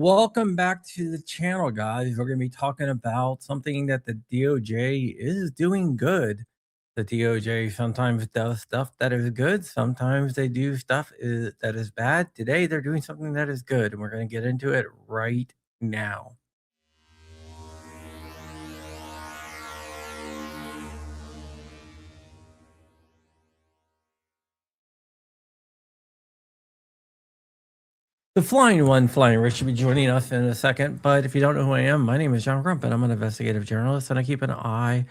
welcome back to the channel, guys. We're going to be talking about something that the DOJ is doing good. The DOJ sometimes does stuff that is good, sometimes they do stuff that is bad. Today, they're doing something that is good, and we're going to get into it right now. The Flying One, Flying Rich, should be joining us in a second. But if you don't know who I am, my name is John Crump, and I'm an investigative journalist, and I keep an eye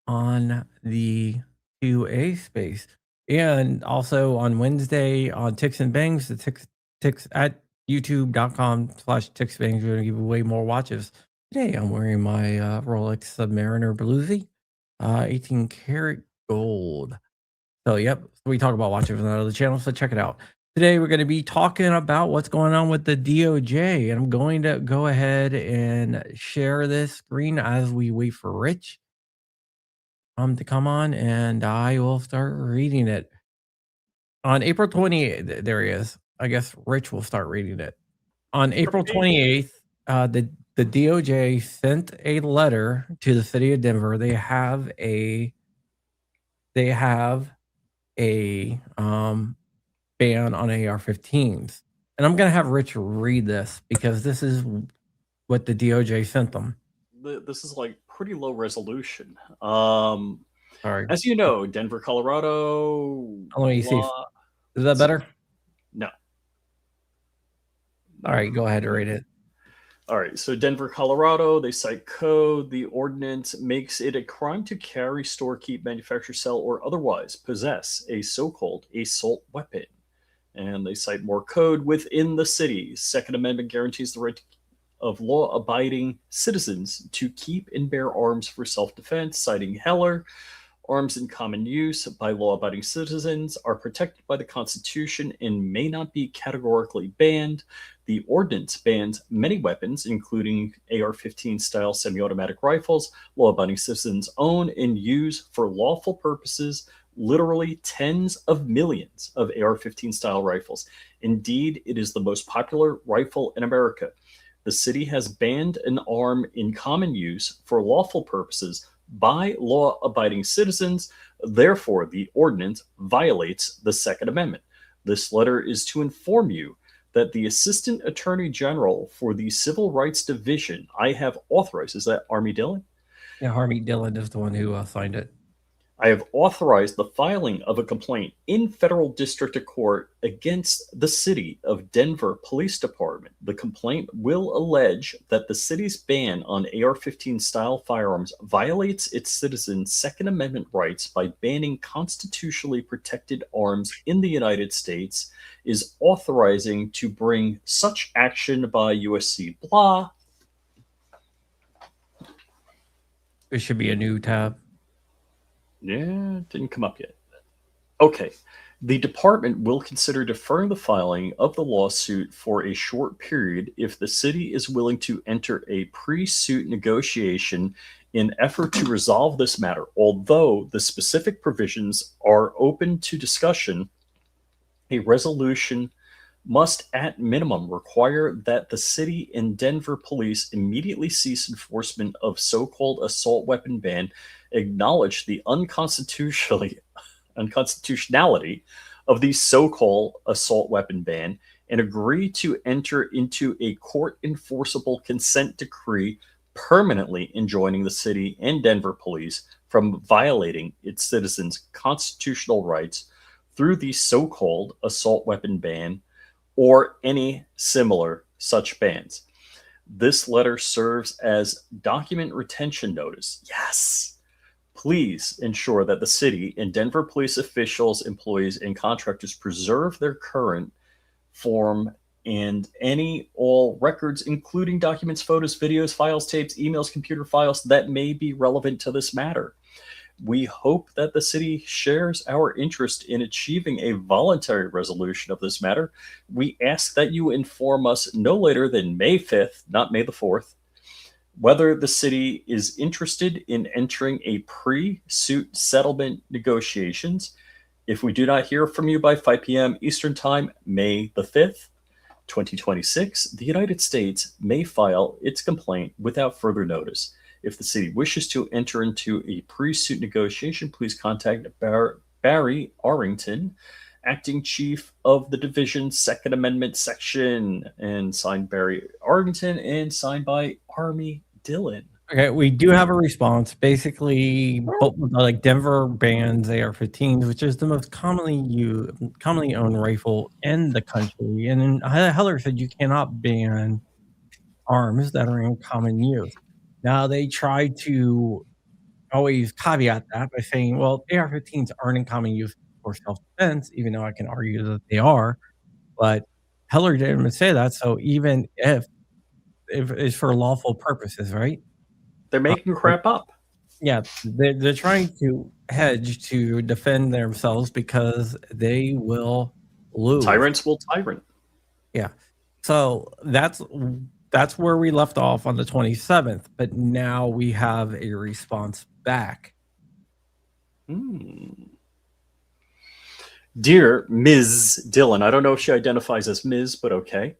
on the QA space. And also on Wednesday on Ticks and Bangs, the ticks at youtube.com/ticksbangs. We're going to give away more watches. Today, I'm wearing my Rolex Submariner Bluesy, 18 karat gold. So, yep, we talk about watches on the channel, so check it out. Today, we're going to be talking about what's going on with the DOJ, and I'm going to go ahead and share this screen as we wait for Rich to come on, and I will start reading it. On April 28th, there he is. I guess Rich will start reading it. On April 28th, the DOJ sent a letter to the city of Denver. They have a ban on AR-15s. And I'm going to have Rich read this because this is what the DOJ sent them. This is like pretty low resolution. Sorry. As you know, Denver, Colorado. Let me see. Is that better? No. All right, go ahead and read it. All right, so Denver, Colorado, they cite code. The ordinance makes it a crime to carry, store, keep, manufacture, sell, or otherwise possess a so-called assault weapon. And they cite more code within the city. Second Amendment guarantees the right of law-abiding citizens to keep and bear arms for self-defense, citing Heller. Arms in common use by law-abiding citizens are protected by the Constitution and may not be categorically banned. The ordinance bans many weapons, including AR-15 style semi-automatic rifles law-abiding citizens own and use for lawful purposes, literally tens of millions of AR-15 style rifles. Indeed, it is the most popular rifle in America. The city has banned an arm in common use for lawful purposes by law-abiding citizens. Therefore, the ordinance violates the Second Amendment. This letter is to inform you that the Assistant Attorney General for the Civil Rights Division, I have authorized, is that Army Dillon? Yeah, Army Dillon is the one who signed it. I have authorized the filing of a complaint in federal district court against the City of Denver Police Department. The complaint will allege that the city's ban on AR-15 style firearms violates its citizens' Second Amendment rights by banning constitutionally protected arms in the United States, is authorizing to bring such action by USC blah. It should be a new tab. Yeah, it didn't come up yet. Okay. The department will consider deferring the filing of the lawsuit for a short period if the city is willing to enter a pre-suit negotiation in effort to resolve this matter. Although the specific provisions are open to discussion, a resolution must at minimum require that the city and Denver police immediately cease enforcement of so-called assault weapon ban, acknowledge the unconstitutionality of the so-called assault weapon ban, and agree to enter into a court-enforceable consent decree permanently enjoining the city and Denver police from violating its citizens' constitutional rights through the so-called assault weapon ban or any similar such bans. This letter serves as document retention notice. Yes. Please ensure that the city and Denver police officials, employees, and contractors preserve their current form and all records, including documents, photos, videos, files, tapes, emails, computer files that may be relevant to this matter. We hope that the city shares our interest in achieving a voluntary resolution of this matter. We ask that you inform us no later than May 5th, not May the 4th, whether the city is interested in entering a pre-suit settlement negotiations. If we do not hear from you by 5 p.m. Eastern Time, May the 5th, 2026, the United States may file its complaint without further notice. If the city wishes to enter into a pre-suit negotiation, please contact Barry Arrington, acting chief of the division Second Amendment section, and signed Barry Arrington and signed by Army Dillon. Okay, we do have a response. Basically, like Denver bans AR-15s, which is the most commonly owned rifle in the country. And then Heller said you cannot ban arms that are in common use. Now they try to always caveat that by saying, well, AR-15s aren't in common use for self-defense, even though I can argue that they are. But Heller didn't say that. So even if it's for lawful purposes, right? They're making crap up. Yeah, they're trying to hedge to defend themselves because they will lose. Tyrants will tyrant. Yeah. So that's where we left off on the 27th, but now we have a response back. Dear Ms. Dillon, I don't know if she identifies as Ms., but okay.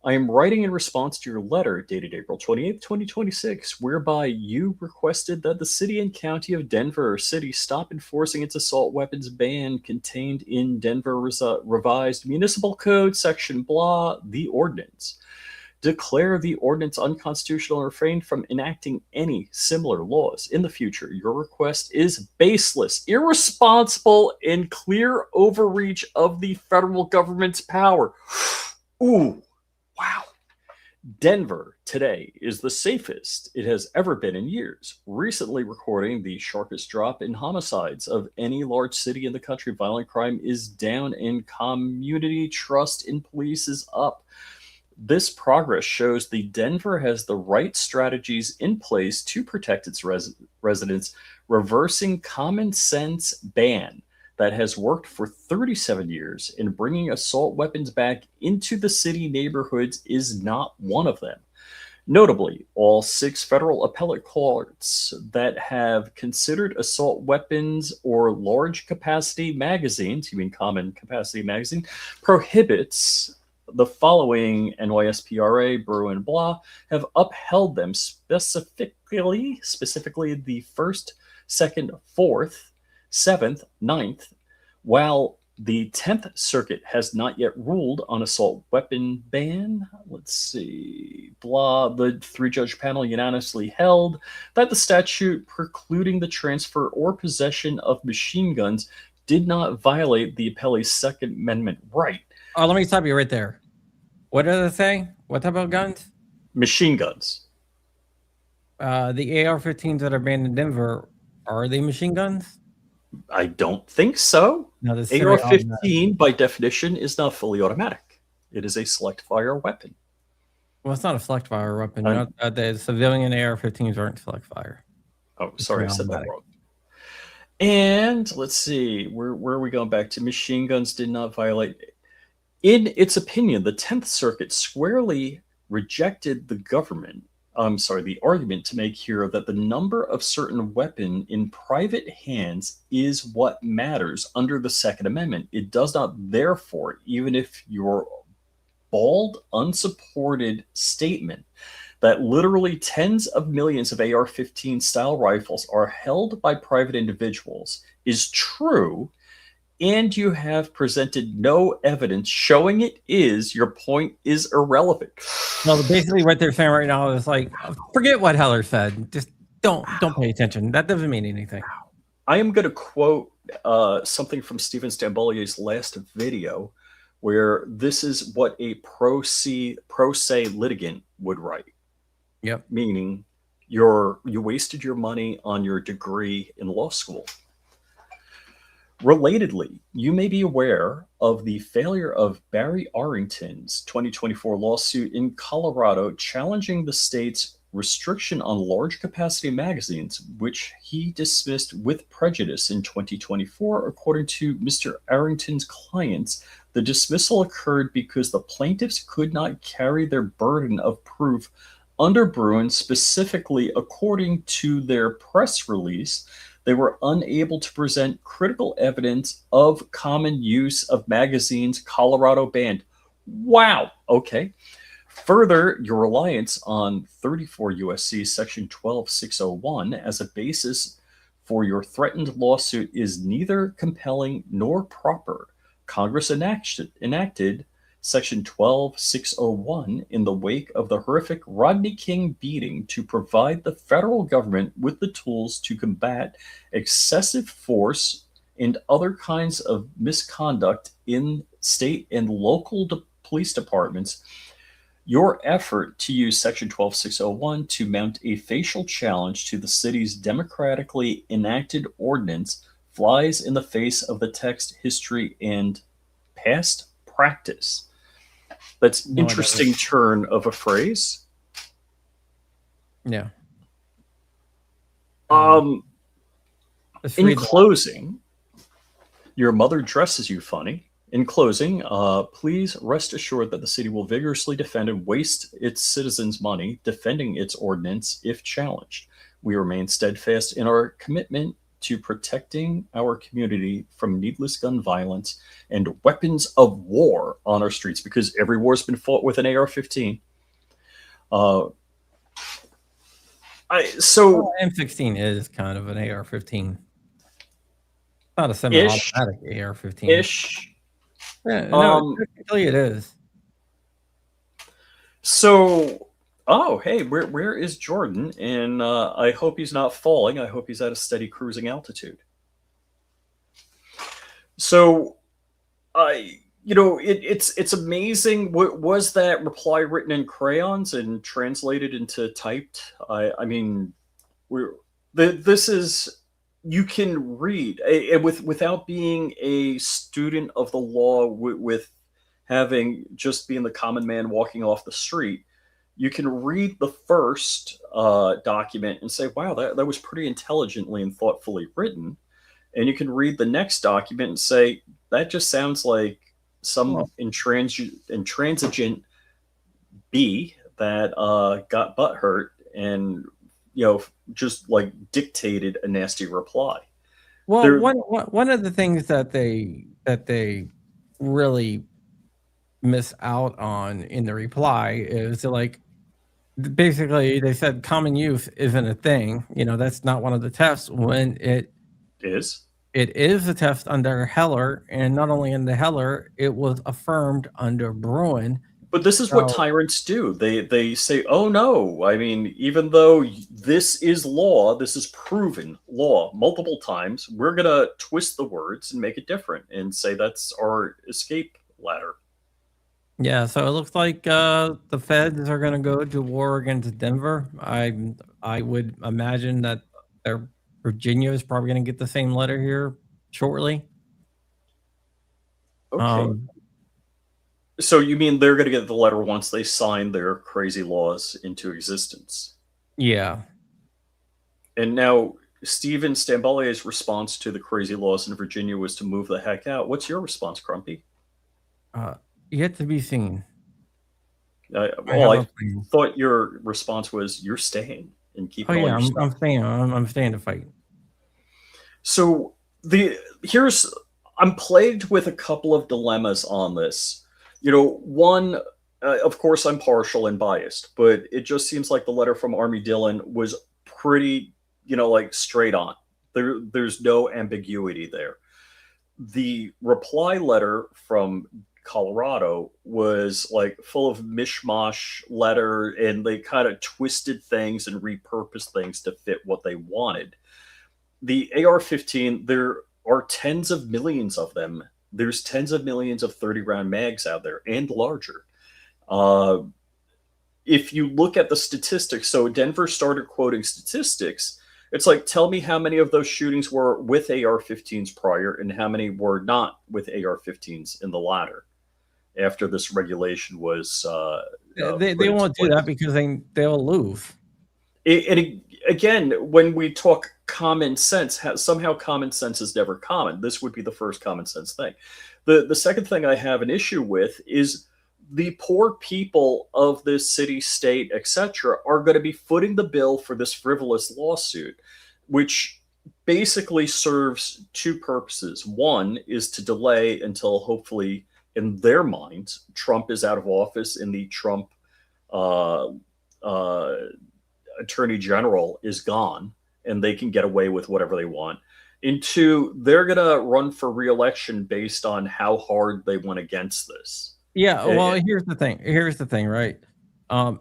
I am writing in response to your letter dated April 28th, 2026, whereby you requested that the city and county of Denver City stop enforcing its assault weapons ban contained in Denver Revised Municipal Code, section blah, the ordinance. Declare the ordinance unconstitutional and refrain from enacting any similar laws in the future. Your request is baseless, irresponsible, and clear overreach of the federal government's power. Ooh. Wow. Denver today is the safest it has ever been in years, recently recording the sharpest drop in homicides of any large city in the country. Violent crime is down and community trust in police is up. This progress shows the Denver has the right strategies in place to protect its residents, reversing common sense ban that has worked for 37 years in bringing assault weapons back into the city neighborhoods is not one of them. Notably, all 6 federal appellate courts that have considered assault weapons or large capacity magazines, you mean common capacity magazine, prohibits the following NYSPRA, Bruin, blah, have upheld them specifically the 1st, 2nd, 4th, 7th, 9th, while the 10th Circuit has not yet ruled on assault weapon ban. Let's see, blah, the 3-judge panel unanimously held that the statute precluding the transfer or possession of machine guns did not violate the appellee's Second Amendment right. Oh, let me stop you right there. What did it say? What type of guns? Machine guns. The AR-15s that are banned in Denver, are they machine guns? I don't think so. No, AR-15, by definition, is not fully automatic. It is a select fire weapon. Well, it's not a select fire weapon. The civilian AR-15s aren't select fire. Oh, sorry, I said that wrong. And let's see, where are we going back to? Machine guns did not violate. In its opinion, the 10th Circuit squarely rejected the argument to make here that the number of certain weapon in private hands is what matters under the Second Amendment. It does not, therefore, even if your bald, unsupported statement that literally tens of millions of AR-15 style rifles are held by private individuals is true, and you have presented no evidence showing it is, your point is irrelevant. No, basically what they're saying right now is like, forget what Heller said. Just don't pay attention. That doesn't mean anything. I am going to quote something from Stephen Stambolier's last video, where this is what a pro se litigant would write. Yep. Meaning you wasted your money on your degree in law school. Relatedly, you may be aware of the failure of Barry Arrington's 2024 lawsuit in Colorado challenging the state's restriction on large capacity magazines, which he dismissed with prejudice in 2024. According to Mr. Arrington's clients, the dismissal occurred because the plaintiffs could not carry their burden of proof under Bruin. Specifically, according to their press release, they were unable to present critical evidence of common use of magazines Colorado banned. Wow. Okay. Further, your reliance on 34 USC Section 12601 as a basis for your threatened lawsuit is neither compelling nor proper. Congress enacted Section 12601 in the wake of the horrific Rodney King beating to provide the federal government with the tools to combat excessive force and other kinds of misconduct in state and local police departments. Your effort to use Section 12601 to mount a facial challenge to the city's democratically enacted ordinance flies in the face of the text, history, and past practice. That's No, it doesn't. interesting turn of a phrase. Yeah. Um, Let's in read the closing, your mother dresses you funny. In closing, please rest assured that the city will vigorously defend and waste its citizens' money defending its ordinance if challenged. We remain steadfast in our commitment to protecting our community from needless gun violence and weapons of war on our streets, because every war's been fought with an AR-15. Uh, Well, so M16 is kind of an AR-15. Not a ish, semi-automatic AR-15. ish. Yeah, no, Um, technically it is. So, oh, hey, where is Jordan? And I hope he's not falling. I hope he's at a steady cruising altitude. So, it's amazing. Was that reply written in crayons and translated into typed? I mean, we're this is you can read without being a student of the law with having just being the common man walking off the street. You can read the first document and say, wow, that was pretty intelligently and thoughtfully written. And you can read the next document and say, that just sounds like some Well, intransigent bee that got butt hurt and just like dictated a nasty reply. well, There one of the things that they really miss out on in the reply is like basically they said common use isn't a thing. That's not one of the tests when is. it is a test under Heller, and not only in the Heller, it was affirmed under Bruin. But this is what So tyrants do. They say, "Oh no! I mean, even though this is law, this is proven law multiple times. We're gonna twist the words and make it different and say that's our escape ladder." yeah, so it looks like the feds are going to go to war against Denver. I would imagine that their Virginia is probably going to get the same letter here shortly. Okay, Um, so you mean they're gonna get the letter once they sign their crazy laws into existence? yeah, And now Stephen Stambolier's response to the crazy laws in Virginia was to move the heck out. What's your response, Crumpy? uh, yet to be seen. I Well, have I a plan. thought your response was you're staying and Oh keeping all yeah, your I'm stuff. staying. I'm staying to fight. So the here's I'm plagued with a couple of dilemmas on this. One, of course, I'm partial and biased, but it just seems like the letter from Army Dillon was pretty, like straight on. There's no ambiguity there. The reply letter from Colorado was like full of mishmash letter, and they kind of twisted things and repurposed things to fit what they wanted. The AR-15, there are tens of millions of them. There's tens of millions of 30 round mags out there and larger. Uh, if you look at the statistics, so Denver started quoting statistics. It's like, tell me how many of those shootings were with AR-15s prior and how many were not with AR-15s in the latter after this regulation was They put into won't do that place. because they'll lose. Again, when we talk common sense, somehow common sense is never common. This would be the first common sense thing. The second thing I have an issue with is the poor people of this city, state, etc., are going to be footing the bill for this frivolous lawsuit, which basically serves two purposes. One is to delay until hopefully in their minds, Trump is out of office and the Trump uh, uh, attorney general is gone and they can get away with whatever they want, into they're going to run for reelection based on how hard they went against this. Yeah, well, here's the thing. Here's the thing, right?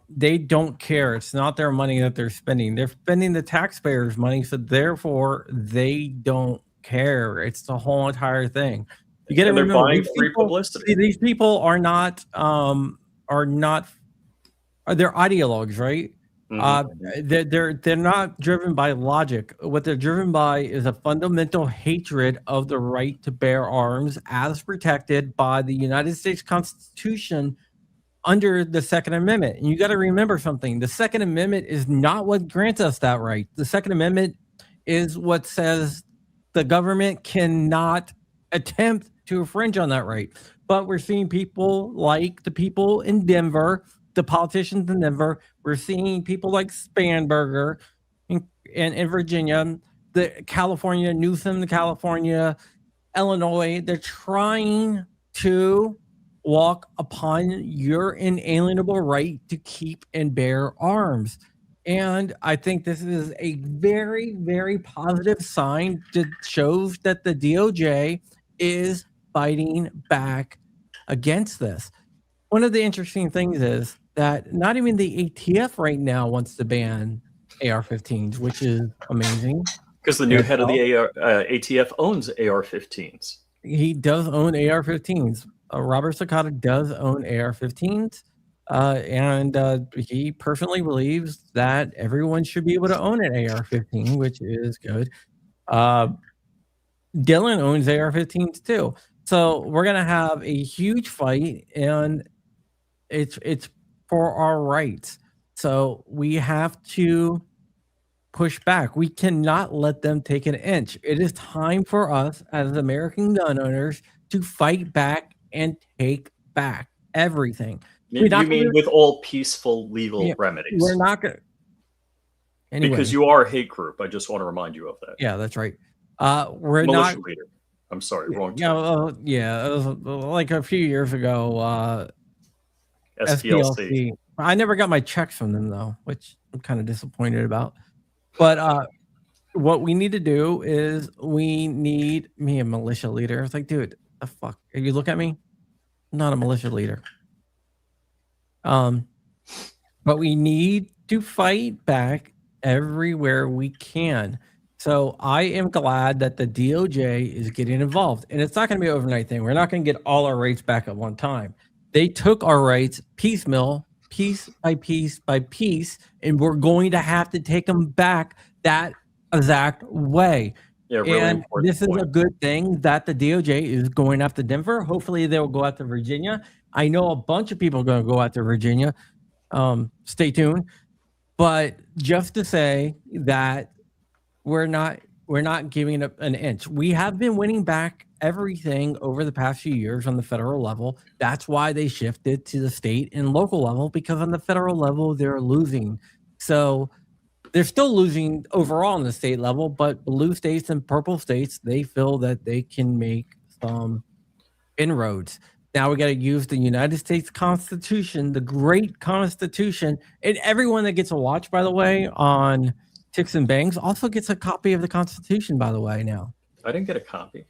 They don't care. It's not their money that they're spending. They're spending the taxpayers' money, so therefore they don't care. It's the whole entire thing. You got to remember, buying free publicity. These people are not they're ideologues, right? They're not driven by logic. What they're driven by is a fundamental hatred of the right to bear arms as protected by the United States Constitution under the Second Amendment. And you got to remember something. The Second Amendment is not what grants us that right. The Second Amendment is what says the government cannot attempt to infringe on that right. But we're seeing people like the people in Denver, the politicians in Denver. We're seeing people like Spanberger in Virginia, the California, Newsom, the California, Illinois. They're trying to walk upon your inalienable right to keep and bear arms. And I think this is a very, very positive sign that shows that the DOJ is fighting back against this. One of the interesting things is that not even the ATF right now wants to ban AR-15s, which is amazing. Because the new head of the ATF owns AR-15s. He does own AR-15s. Robert Sakata does own AR-15s. And he personally believes that everyone should be able to own an AR-15, which is good. Dylan owns AR-15s too. So we're going to have a huge fight, and it's for our rights. So we have to push back. We cannot let them take an inch. It is time for us as American gun owners to fight back and take back everything. You mean with all peaceful legal remedies? We're not going to. Anyway, because you are a hate group. I just want to remind you of that. Yeah, that's right. We're militia not. Leader. I'm sorry, wrong. Yeah, it was like a few years ago. SPLC. I never got my checks from them though, which I'm kind of disappointed about. But what we need to do is we need me a militia leader. It's like, dude, the fuck? You look at me, I'm not a militia leader. But we need to fight back everywhere we can. So I am glad that the DOJ is getting involved, and it's not going to be an overnight thing. We're not going to get all our rights back at one time. They took our rights piecemeal, piece by piece by piece, and we're going to have to take them back that exact way. Yeah, really and this is a good thing that the DOJ is going after Denver. Hopefully they'll go after Virginia. I know a bunch of people are going to go after Virginia. Stay tuned. But just to say that we're not giving up an inch. We have been winning back everything over the past few years on the federal level. That's why they shifted to the state and local level, because on the federal level, they're losing. So they're still losing overall on the state level, but blue states and purple states, they feel that they can make some inroads. Now we got to use the United States Constitution, the great Constitution, and everyone that gets a watch, by the way, on Ticks and Bangs also gets a copy of the Constitution, by the way, now. I didn't get a copy.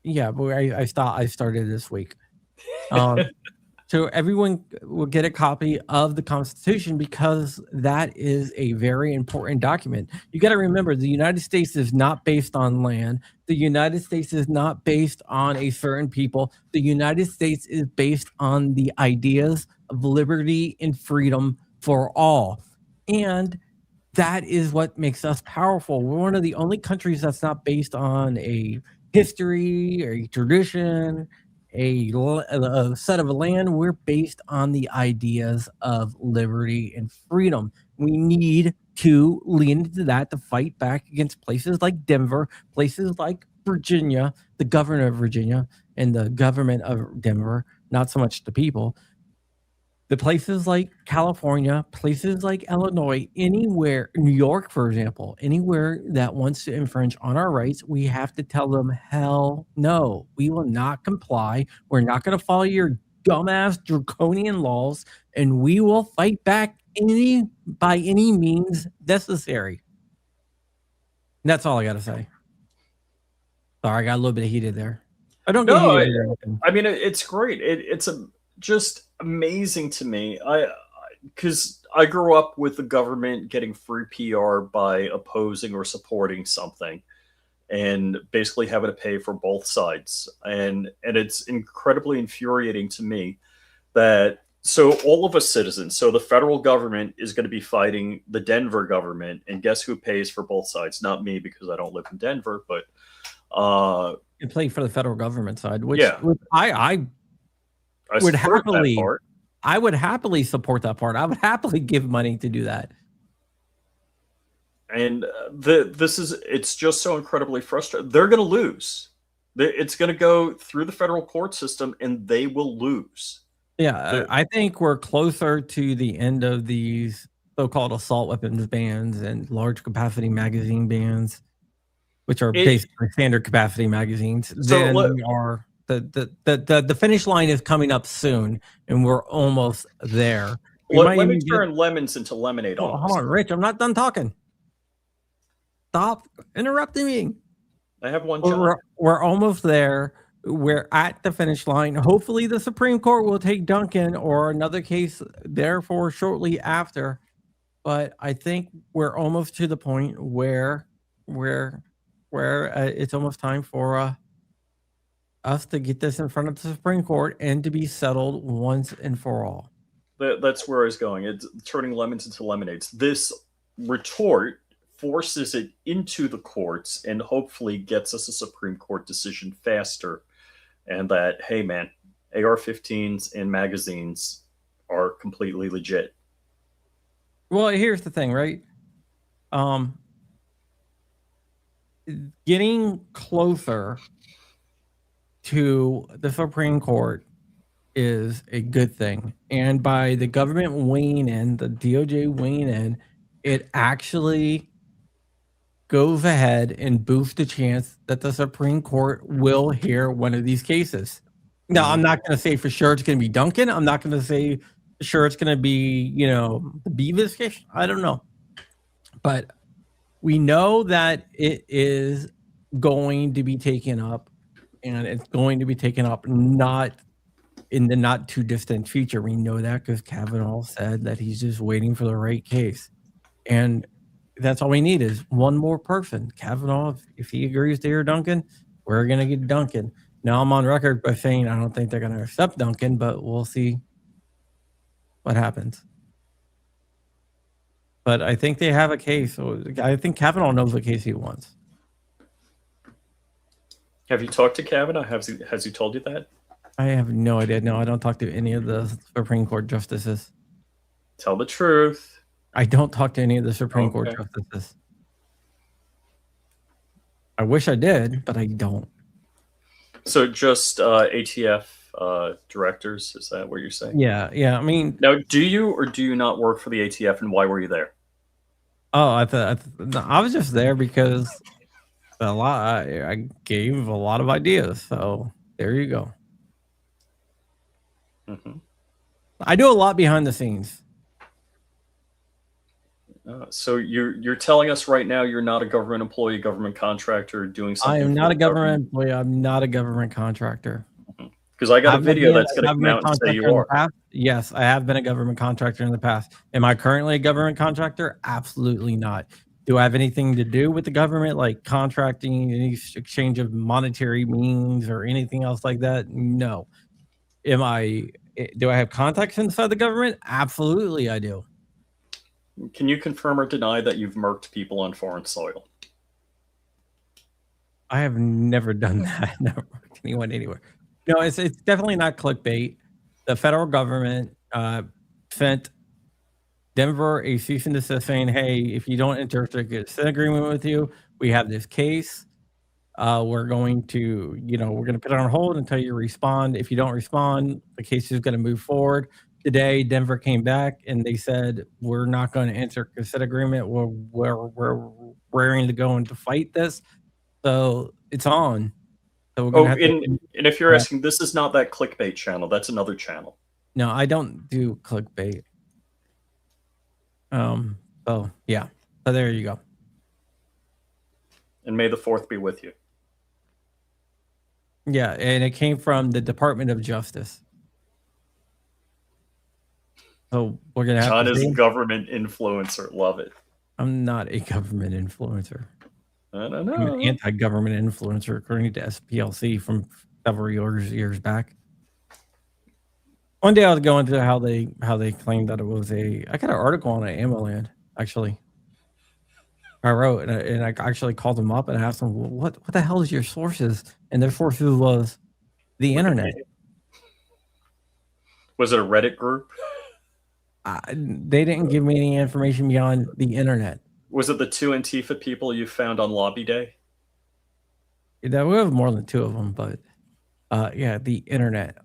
Yeah, but I started this week. So everyone will get a copy of the Constitution, because that is a very important document. You got to remember, the United States is not based on land. The United States is not based on a certain people. The United States is based on the ideas of liberty and freedom for all. And that is what makes us powerful. We're one of the only countries that's not based on a history or a tradition, a set of land. We're based on the ideas of liberty and freedom. We need to lean into that to fight back against places like Denver, places like Virginia, the governor of Virginia and the government of Denver, not so much the people. the places like California, places like Illinois, anywhere, New York, for example, anywhere that wants to infringe on our rights, we have to tell them, hell no, we will not comply. We're not going to follow your dumbass draconian laws, and we will fight back by any means necessary. And that's all I got to say. Sorry, I got a little bit heated there. I don't get No, heated very often. I mean it's great. It's just amazing to me. Because I grew up with the government getting free PR by opposing or supporting something, and basically having to pay for both sides. And it's incredibly infuriating to me that so all of us citizens, so the federal government is going to be fighting the Denver government, and guess who pays for both sides? Not me, because I don't live in Denver, but You play for the federal government side, which yeah, I would happily, I would happily support that part. I would happily give money to do that. And it's just so incredibly frustrating. They're going to lose. It's going to go through the federal court system, and they will lose. Yeah, I think we're closer to the end of these so-called assault weapons bans and large capacity magazine bans, which are basically standard capacity magazines. Then we are the finish line is coming up soon, and we're almost there. Let me turn lemons into lemonade. Hold on, Rich. I'm not done talking. Stop interrupting me. I have one job. We're almost there. We're at the finish line. Hopefully the Supreme Court will take Duncan or another case therefore shortly after. But I think we're almost to the point where it's almost time for us to get this in front of the Supreme Court and to be settled once and for all. That's where I was going. It's turning lemons into lemonades. This retort forces it into the courts and hopefully gets us a Supreme Court decision faster. And that, hey, man, AR-15s and magazines are completely legit. Well, here's the thing, right? Getting closer to the Supreme Court is a good thing. And by the government weighing in, the DOJ weighing in, it actually goes ahead and boosts the chance that the Supreme Court will hear one of these cases. Now, I'm not going to say for sure it's going to be Duncan. I'm not going to say for sure it's going to be, the Beavis case. I don't know. But we know that it is going to be taken up, and it's going to be taken up not in the not too distant future. We know that because Kavanaugh said that he's just waiting for the right case. And that's all we need is one more person. Kavanaugh, if he agrees to hear Duncan, we're going to get Duncan. Now, I'm on record by saying I don't think they're going to accept Duncan, but we'll see what happens. But I think they have a case. So I think Kavanaugh knows what case he wants. Have you talked to Kavanaugh? Has he told you that? I have no idea. No, I don't talk to any of the Supreme Court justices. Tell the truth. I don't talk to any of the Supreme Court justices. I wish I did, but I don't. So just ATF directors, is that what you're saying? Yeah. I mean, now, do you or do you not work for the ATF, and why were you there? Oh, I was just there because I gave a lot of ideas. So there you go. Mm-hmm. I do a lot behind the scenes. So you're telling us right now you're not a government employee, government contractor doing something. I am not a government employee. I'm not a government contractor. Because I got a video that's going to come out and say you are. Yes, I have been a government contractor in the past. Am I currently a government contractor? Absolutely not. Do I have anything to do with the government, like contracting, any exchange of monetary means or anything else like that? No. Do I have contacts inside the government? Absolutely, I do. Can you confirm or deny that you've murked people on foreign soil? I have never done that. Never murked anyone anywhere. No, it's definitely not clickbait. The federal government sent Denver a cease and desist saying, hey, if you don't enter a consent agreement with you, we have this case. We're going to put it on hold until you respond. If you don't respond, the case is going to move forward. today Denver came back and they said we're not going to enter a consent agreement. We're raring to go into fight this. So it's on. So we're gonna Oh, have to. and if you're asking, this is not that clickbait channel. That's another channel. No, I don't do clickbait. So yeah. So there you go. And may the 4th be with you. Yeah, and it came from the Department of Justice. So we're gonna have John to is see. a government influencer. Love it. I'm not a government influencer. I don't know. I'm an anti-government influencer, according to SPLC from several years back. One day I was going through how they claimed that it was a. I got an article on AmmoLand actually. I wrote and I actually called them up and asked them, well, what the hell is your sources? And their sources was the internet. Was it a Reddit group? They didn't give me any information beyond the internet. Was it the 2 Antifa people you found on lobby day? There were more than 2 of them, but yeah, the internet.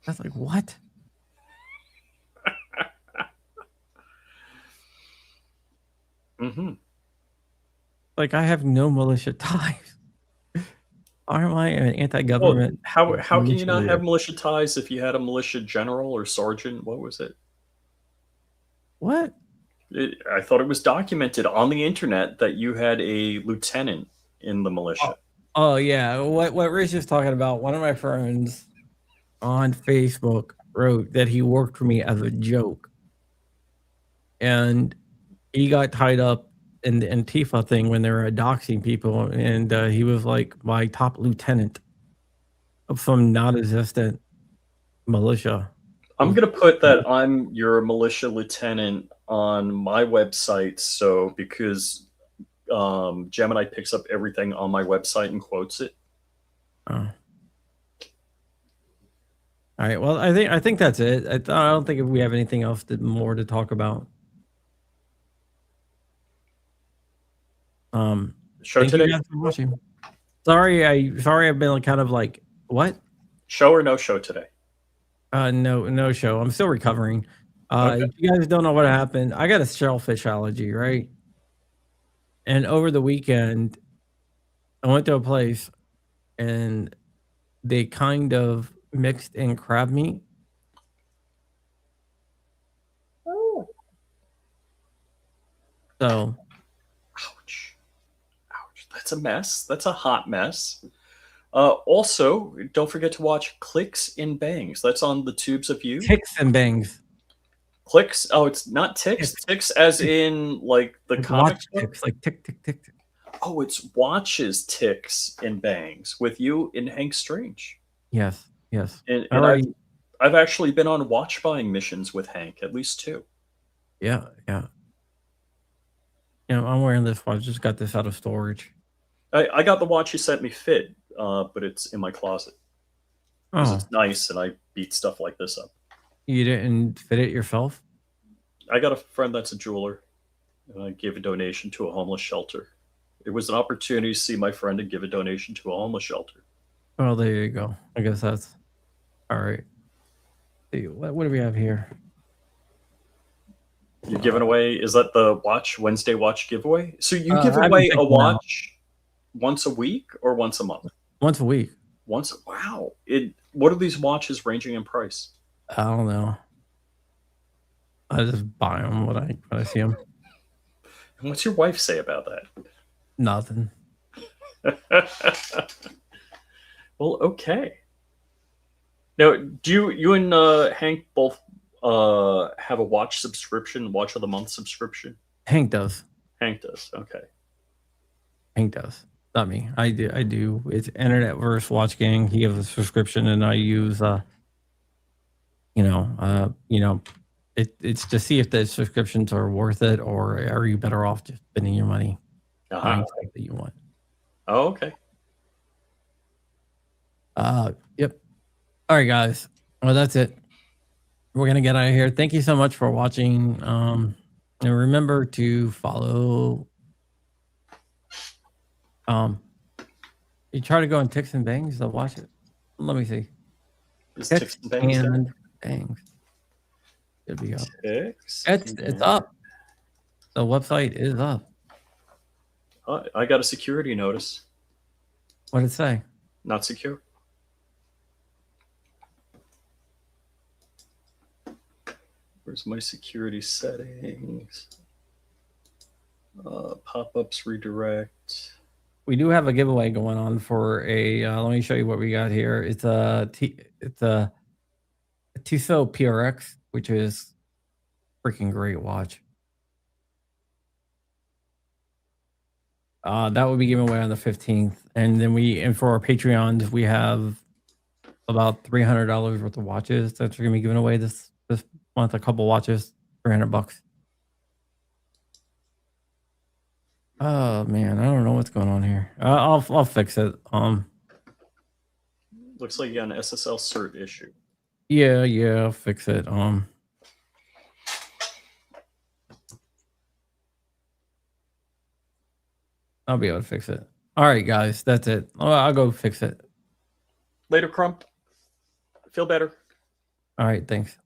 I was like, what? Mm-hmm. Like, I have no militia ties. Aren't I an anti-government? Well, how can you not have militia ties if you had a militia general or sergeant? What was it? What? I thought it was documented on the internet that you had a lieutenant in the militia. Oh yeah. What Rich is talking about, one of my friends on Facebook wrote that he worked for me as a joke. And he got tied up in the Antifa thing when they were doxing people, and he was like my top lieutenant of some non-existent militia. I'm gonna put that I'm your militia lieutenant on my website, so because Gemini picks up everything on my website and quotes it. Oh. All right. Well, I think that's it. I don't think if we have anything else more to talk about. Show today. You guys for watching. Sorry, I've been kind of like, what? Show or no show today? No show. I'm still recovering. Okay. If you guys don't know what happened, I got a shellfish allergy, right? And over the weekend, I went to a place and they kind of mixed in crab meat. Oh. So, ouch. That's a mess. That's a hot mess. Also, don't forget to watch Clicks and Bangs. That's on the Tubes of You. Ticks and Bangs. Clicks. Oh, it's not ticks. Ticks as in like the comic ticks, like tick, tick, tick, tick. Oh, it's watches, Ticks and Bangs with you and Hank Strange. Yes. And I've actually been on watch buying missions with Hank, at least 2. Yeah. I'm wearing this watch. Just got this out of storage. I got the watch you sent me fit, but it's in my closet. Oh, it's nice, and I beat stuff like this up. You didn't fit it yourself? I got a friend that's a jeweler, and I gave a donation to a homeless shelter. It was an opportunity to see my friend and give a donation to a homeless shelter. Well, there you go. I guess that's all right. See, what do we have here? You're giving away, is that the Wednesday watch giveaway? So you give away a watch once a week or once a month? Once a week. Wow. What are these watches ranging in price? I don't know. I just buy them when I see them. And what's your wife say about that? Nothing. Well, okay. Now, do you and Hank both have a watch subscription, watch of the month subscription? Hank does. Okay. Hank does. Not me. I do. It's Internet versus Watch Gang. He gives a subscription, and I use it's to see if the subscriptions are worth it, or are you better off just spending your money buying stuff that you want. Oh, okay. Yep. All right, guys. Well, that's it. We're gonna get out of here. Thank you so much for watching. And remember to follow. You try to go on Ticks and Bangs to watch it. Let me see. Ticks and Bangs. It'll be up. Ticks. It's up. The website is up. I got a security notice. What did it say? Not secure. Where's my security settings? Pop-ups redirect. We do have a giveaway going on for a. Let me show you what we got here. It's a Tissot PRX, which is freaking great watch. That will be given away on the 15th, and then for our Patreons we have about $300 worth of watches that are gonna be given away this month. A couple watches, $300. Oh man, I don't know what's going on here. I'll fix it. Looks like you got an SSL cert issue. Yeah, I'll fix it. I'll be able to fix it. All right, guys, that's it. I'll go fix it. Later, Crump. Feel better. All right, thanks.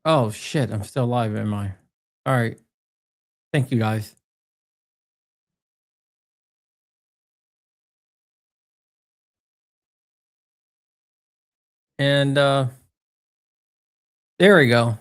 Oh shit, I'm still live, am I? All right. Thank you guys. And there we go.